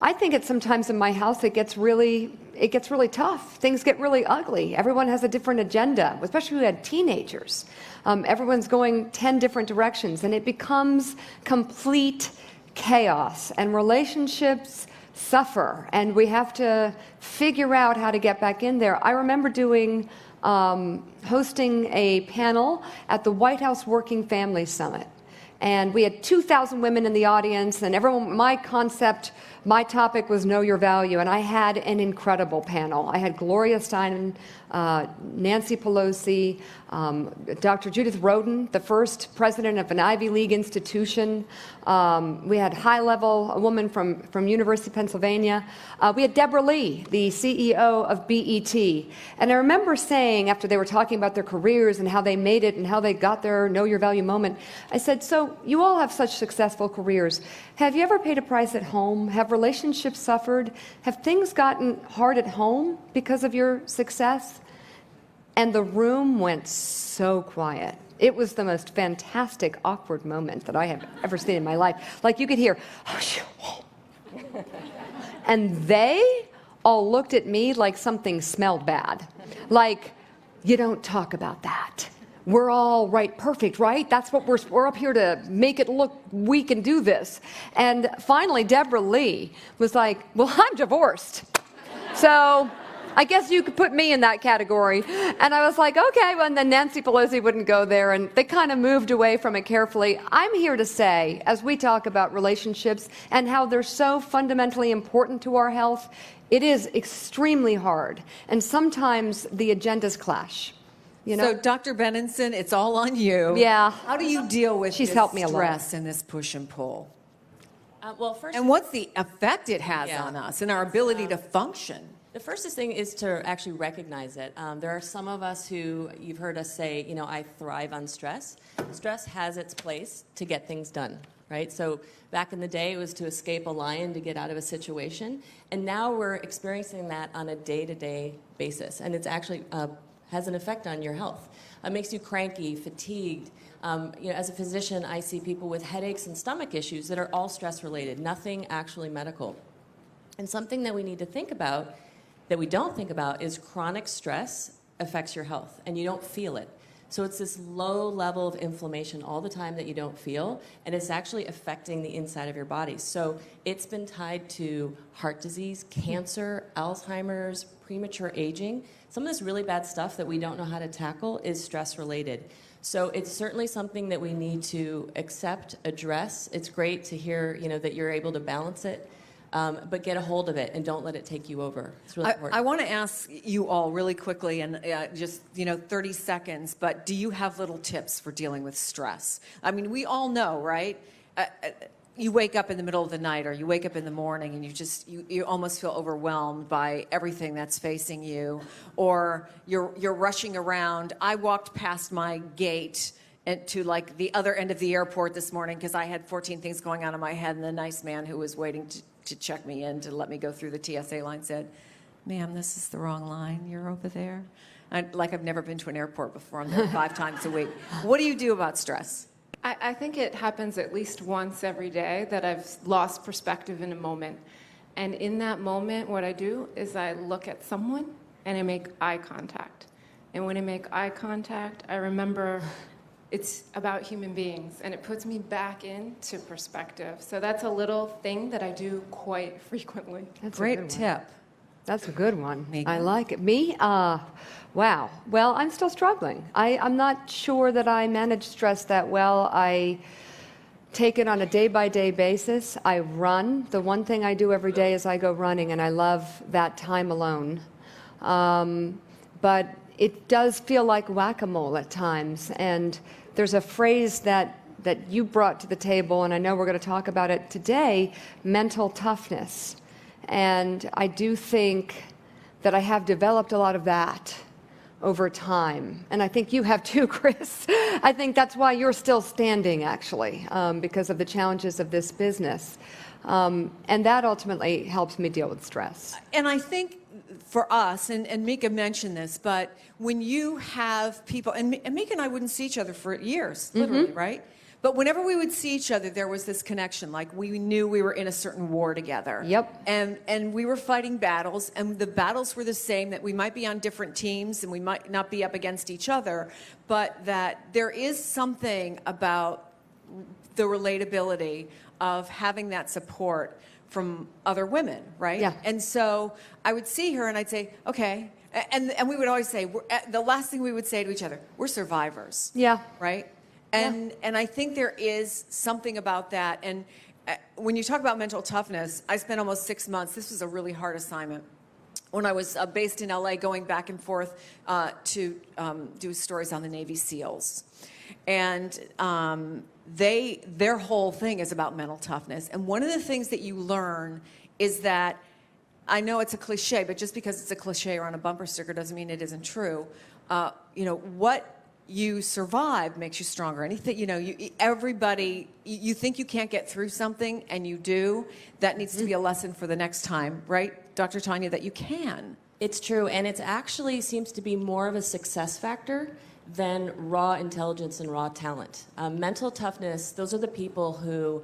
I think it's sometimes in my house it gets really tough. Things get really ugly. Everyone has a different agenda, especially we had teenagers. Everyone's going 10 different directions, and it becomes complete chaos, and relationships suffer, and we have to figure out how to get back in there. I remember hosting a panel at the White House Working Families Summit. And we had 2,000 women in the audience, and everyone, my topic was Know Your Value, and I had an incredible panel. I had Gloria Steinem, Nancy Pelosi, Dr. Judith Rodin, the first president of an Ivy League institution. We had a woman from University of Pennsylvania. We had Deborah Lee, the CEO of BET. And I remember saying, after they were talking about their careers and how they made it and how they got their Know Your Value moment, I said, so you all have such successful careers. Have you ever paid a price at home? Have relationships suffered? Have things gotten hard at home because of your success? And the room went so quiet. It was the most fantastic, awkward moment that I have ever seen in my life. Like you could hear, and they all looked at me like something smelled bad. Like, you don't talk about that. We're all perfect, right? That's what we're up here to make it look we can do this. And finally, Deborah Lee was like, well, I'm divorced. So I guess you could put me in that category. And I was like, okay, well, and then Nancy Pelosi wouldn't go there, and they kind of moved away from it carefully. I'm here to say, as we talk about relationships and how they're so fundamentally important to our health, it is extremely hard. And sometimes the agendas clash. You know? So, Dr. Benenson, it's all on you. Yeah. How do you deal with She's helped me a lot. Stress and this push and pull? Well, first, and what's the effect it has on us and our ability to function? The first thing is to actually recognize it. There are some of us who, you've heard us say, I thrive on stress. Stress has its place to get things done, right? So back in the day, it was to escape a lion to get out of a situation. And now we're experiencing that on a day-to-day basis. And it's actually has an effect on your health. It makes you cranky, fatigued. As a physician, I see people with headaches and stomach issues that are all stress-related, nothing actually medical. And something that we need to think about that we don't think about is chronic stress affects your health, and you don't feel it. So it's this low level of inflammation all the time that you don't feel, and it's actually affecting the inside of your body. So it's been tied to heart disease, cancer, Alzheimer's, premature aging. Some of this really bad stuff that we don't know how to tackle is stress-related. So it's certainly something that we need to accept, address. It's great to hear, that you're able to balance it. But get a hold of it and don't let it take you over. It's really important. I want to ask you all really quickly, and just 30 seconds, but do you have little tips for dealing with stress? I mean, we all know, right? You wake up in the middle of the night, or you wake up in the morning and you almost feel overwhelmed by everything that's facing you, or you're rushing around. I walked past my gate to the other end of the airport this morning because I had 14 things going on in my head, and the nice man who was waiting to check me in to let me go through the TSA line said, ma'am, this is the wrong line. You're over there. I've never been to an airport before. I'm there 5 times a week. What do you do about stress? I think it happens at least once every day that I've lost perspective in a moment. And in that moment, what I do is I look at someone and I make eye contact. And when I make eye contact, I remember it's about human beings, and it puts me back into perspective. So that's a little thing that I do quite frequently. That's a great tip. That's a good one. Megan. I like it. Me? Wow. Well, I'm still struggling. I'm not sure that I manage stress that well. I take it on a day-by-day basis. I run. The one thing I do every day is I go running, and I love that time alone. But it does feel like whack-a-mole at times. And there's a phrase that you brought to the table, and I know we're going to talk about it today, mental toughness. And I do think that I have developed a lot of that over time. And I think you have too, Chris. I think that's why you're still standing, actually, because of the challenges of this business. And that ultimately helps me deal with stress. And I think for us, and Mika mentioned this, but when you have people, and Mika and I wouldn't see each other for years, literally, right? But whenever we would see each other, there was this connection. Like we knew we were in a certain war together. Yep. And we were fighting battles, and the battles were the same, that we might be on different teams and we might not be up against each other, but that there is something about the relatability of having that support from other women, right? Yeah. And so I would see her and I'd say, okay. And we would always say, the last thing we would say to each other, we're survivors. Yeah. Right? And I think there is something about that. And when you talk about mental toughness, I spent almost 6 months. This was a really hard assignment. When I was based in LA, going back and forth to do stories on the Navy SEALs. And their whole thing is about mental toughness. And one of the things that you learn is that, I know it's a cliche, but just because it's a cliche or on a bumper sticker doesn't mean it isn't true. What you survive makes you stronger. Anything, you think you can't get through something and you do, that needs to be a lesson for the next time, right, Dr. Tanya, that you can. It's true, and it actually seems to be more of a success factor than raw intelligence and raw talent. Mental toughness, those are the people who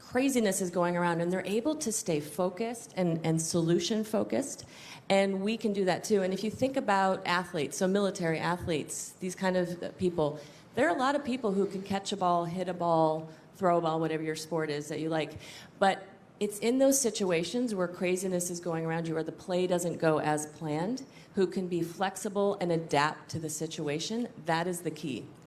craziness is going around and they're able to stay focused and solution focused, and we can do that too. And if you think about athletes, so military athletes, these kind of people, there are a lot of people who can catch a ball, hit a ball, throw a ball, whatever your sport is that you like, but it's in those situations where craziness is going around you, where the play doesn't go as planned, who can be flexible and adapt to the situation. That is the key.